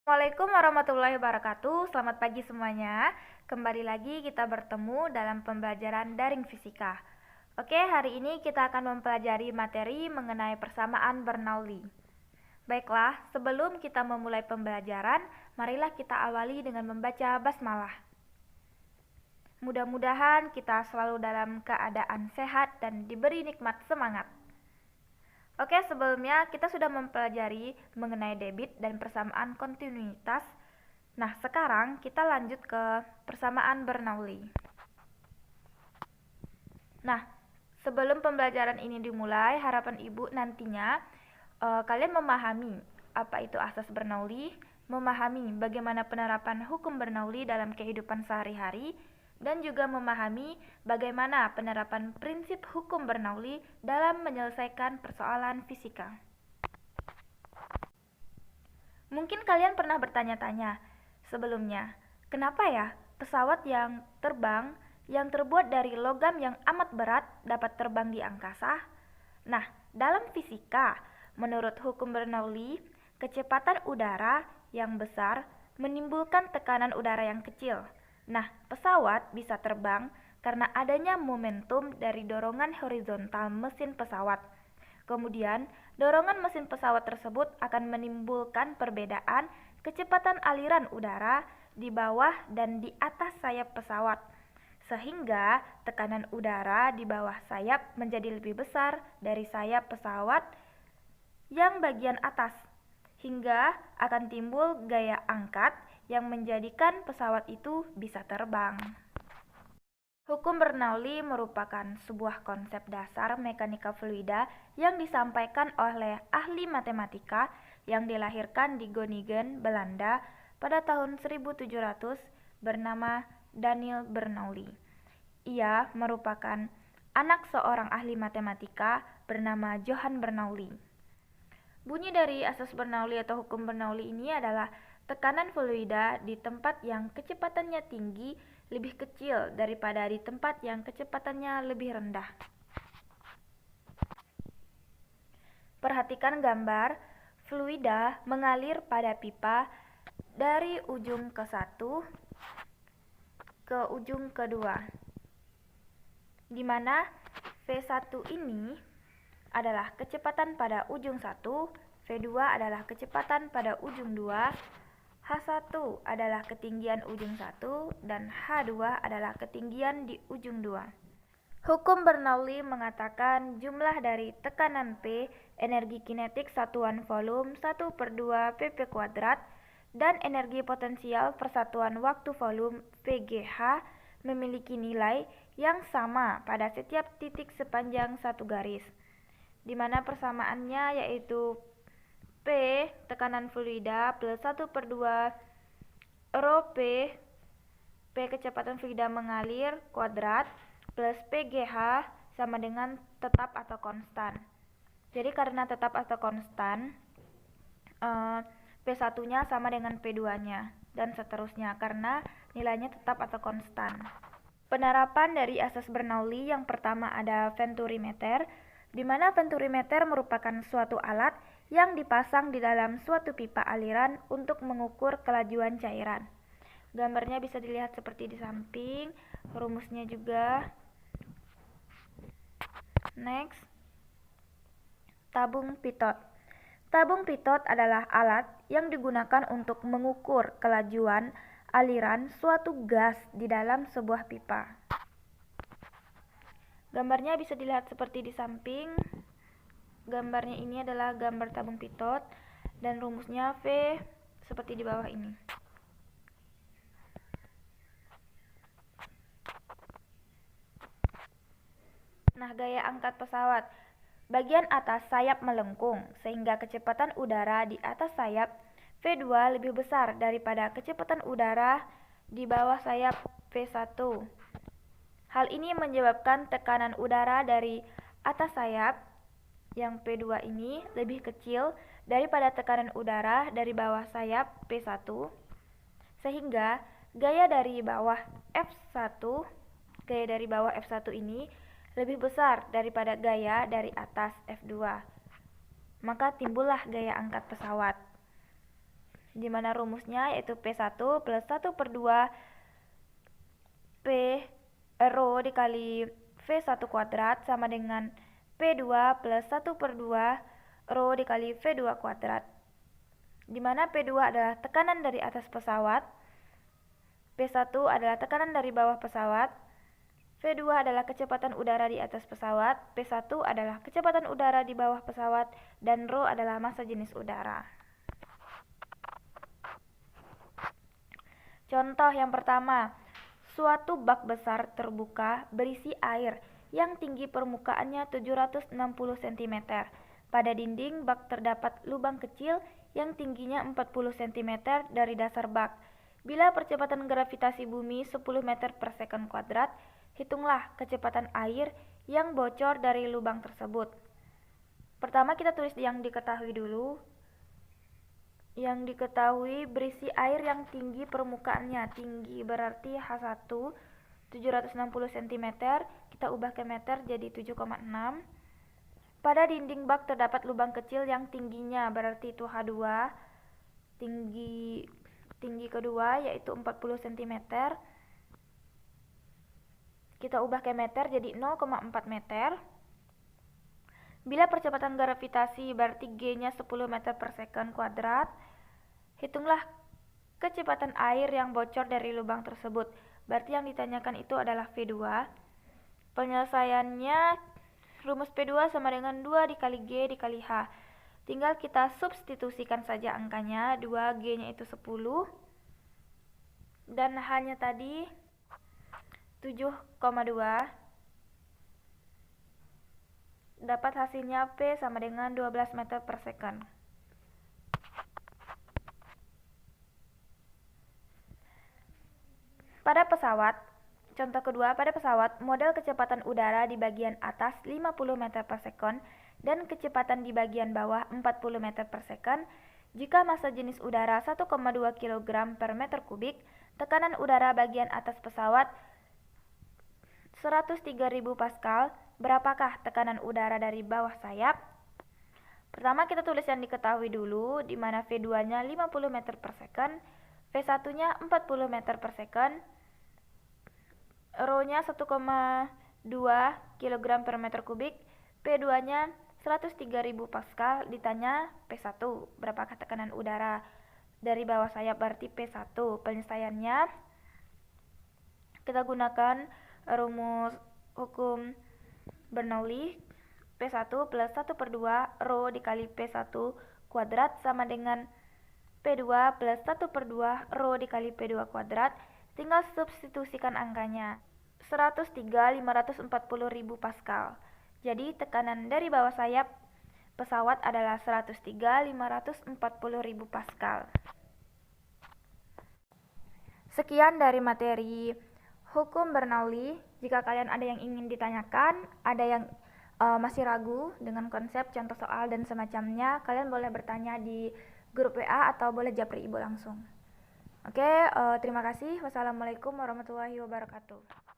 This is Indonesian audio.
Assalamualaikum warahmatullahi wabarakatuh. Selamat pagi semuanya. Kembali lagi kita bertemu dalam pembelajaran daring fisika. Oke, hari ini kita akan mempelajari materi mengenai persamaan Bernoulli. Baiklah, sebelum kita memulai pembelajaran, marilah kita awali dengan membaca basmalah. Mudah-mudahan kita selalu dalam keadaan sehat dan diberi nikmat semangat. Oke, sebelumnya kita sudah mempelajari mengenai debit dan persamaan kontinuitas. Nah, sekarang kita lanjut ke persamaan Bernoulli. Nah, sebelum pembelajaran ini dimulai, harapan Ibu nantinya kalian memahami apa itu asas Bernoulli, memahami bagaimana penerapan hukum Bernoulli dalam kehidupan sehari-hari, dan juga memahami bagaimana penerapan prinsip hukum Bernoulli dalam menyelesaikan persoalan fisika. Mungkin kalian pernah bertanya-tanya sebelumnya, kenapa ya pesawat yang terbang yang terbuat dari logam yang amat berat dapat terbang di angkasa? Nah, dalam fisika, menurut hukum Bernoulli, kecepatan udara yang besar menimbulkan tekanan udara yang kecil. Nah, pesawat bisa terbang karena adanya momentum dari dorongan horizontal mesin pesawat. Kemudian, dorongan mesin pesawat tersebut akan menimbulkan perbedaan kecepatan aliran udara di bawah dan di atas sayap pesawat, sehingga tekanan udara di bawah sayap menjadi lebih besar dari sayap pesawat yang bagian atas, hingga akan timbul gaya angkat yang menjadikan pesawat itu bisa terbang. Hukum Bernoulli merupakan sebuah konsep dasar mekanika fluida yang disampaikan oleh ahli matematika yang dilahirkan di Groningen, Belanda pada tahun 1700 bernama Daniel Bernoulli. Ia merupakan anak seorang ahli matematika bernama Johann Bernoulli. Bunyi dari asas Bernoulli atau hukum Bernoulli ini adalah tekanan fluida di tempat yang kecepatannya tinggi lebih kecil daripada di tempat yang kecepatannya lebih rendah. Perhatikan gambar, fluida mengalir pada pipa dari ujung ke satu ke ujung kedua, di mana V1 ini adalah kecepatan pada ujung 1, V2 adalah kecepatan pada ujung 2, H1 adalah ketinggian ujung 1, dan H2 adalah ketinggian di ujung 2. Hukum Bernoulli mengatakan jumlah dari tekanan P, energi kinetik satuan volume 1/2 pp kuadrat, dan energi potensial persatuan waktu volume VGH memiliki nilai yang sama pada setiap titik sepanjang satu garis, di mana persamaannya yaitu P tekanan fluida plus 1/2 rho P kecepatan fluida mengalir kuadrat plus PGH sama dengan tetap atau konstan. Jadi karena tetap atau konstan, P1-nya sama dengan P2-nya dan seterusnya karena nilainya tetap atau konstan. Penerapan dari asas Bernoulli yang pertama ada venturimeter, di mana venturimeter merupakan suatu alat yang dipasang di dalam suatu pipa aliran untuk mengukur kelajuan cairan. Gambarnya bisa dilihat seperti di samping, rumusnya juga. Next, tabung pitot. Tabung pitot adalah alat yang digunakan untuk mengukur kelajuan aliran suatu gas di dalam sebuah pipa. Gambarnya bisa dilihat seperti di samping. Gambarnya ini adalah gambar tabung pitot dan rumusnya V seperti di bawah ini. Nah, gaya angkat pesawat. Bagian atas sayap melengkung sehingga kecepatan udara di atas sayap V2 lebih besar daripada kecepatan udara di bawah sayap V1. Hal ini menyebabkan tekanan udara dari atas sayap yang P2 ini lebih kecil daripada tekanan udara dari bawah sayap P1, sehingga gaya dari bawah F1 ini lebih besar daripada gaya dari atas F2. Maka timbullah gaya angkat pesawat. di mana rumusnya yaitu P1 plus 1 per 2 P rho dikali V1 kuadrat sama dengan P2 plus 1 per 2 rho dikali V2 kuadrat, di mana P2 adalah tekanan dari atas pesawat, P1 adalah tekanan dari bawah pesawat, V2 adalah kecepatan udara di atas pesawat, P1 adalah kecepatan udara di bawah pesawat, dan rho adalah massa jenis udara. Contoh yang pertama, suatu bak besar terbuka berisi air yang tinggi permukaannya 760 cm. Pada dinding bak terdapat lubang kecil yang tingginya 40 cm dari dasar bak. Bila percepatan gravitasi bumi 10 meter per second kuadrat, hitunglah kecepatan air yang bocor dari lubang tersebut. Pertama kita tulis yang diketahui dulu. Yang diketahui berisi air yang tinggi permukaannya, tinggi berarti H1 760 cm, kita ubah ke meter jadi 7,6. Pada dinding bak terdapat lubang kecil yang tingginya berarti itu H2, tinggi kedua yaitu 40 cm, kita ubah ke meter jadi 0,4 meter. Bila percepatan gravitasi berarti G-nya 10 meter per second kuadrat, hitunglah kecepatan air yang bocor dari lubang tersebut. Berarti yang ditanyakan itu adalah V2. Penyelesaiannya, rumus P2 sama dengan 2 dikali G dikali H. Tinggal kita substitusikan saja angkanya, 2 G-nya itu 10, dan H-nya tadi 7,2. Dapat hasilnya P sama dengan 12 meter per second. Pada pesawat, contoh kedua, pada pesawat, model kecepatan udara di bagian atas 50 meter per second dan kecepatan di bagian bawah 40 meter per second. Jika massa jenis udara 1,2 kg per meter kubik, tekanan udara bagian atas pesawat 103.000 Pascal, berapakah tekanan udara dari bawah sayap? Pertama kita tulis yang diketahui dulu, di mana V2-nya 50 meter per second, V1-nya 40 meter per second, rho-nya 1,2 kg per meter kubik, P2-nya 103.000 Pascal, ditanya P1, berapakah tekanan udara dari bawah sayap, berarti P1. Penyelesaiannya, kita gunakan rumus hukum Bernoulli, P1 plus 1 per 2 rho dikali P1 kuadrat sama dengan P2 plus 1 per 2 rho dikali P2 kuadrat. Tinggal substitusikan angkanya, 103.540.000 Pascal. Jadi tekanan dari bawah sayap pesawat adalah 103.540.000 Pascal. Sekian dari materi hukum Bernoulli. Jika kalian ada yang ingin ditanyakan, ada yang masih ragu dengan konsep contoh soal dan semacamnya, kalian boleh bertanya di grup WA atau boleh japri ibu langsung. Oke, terima kasih. Wassalamualaikum warahmatullahi wabarakatuh.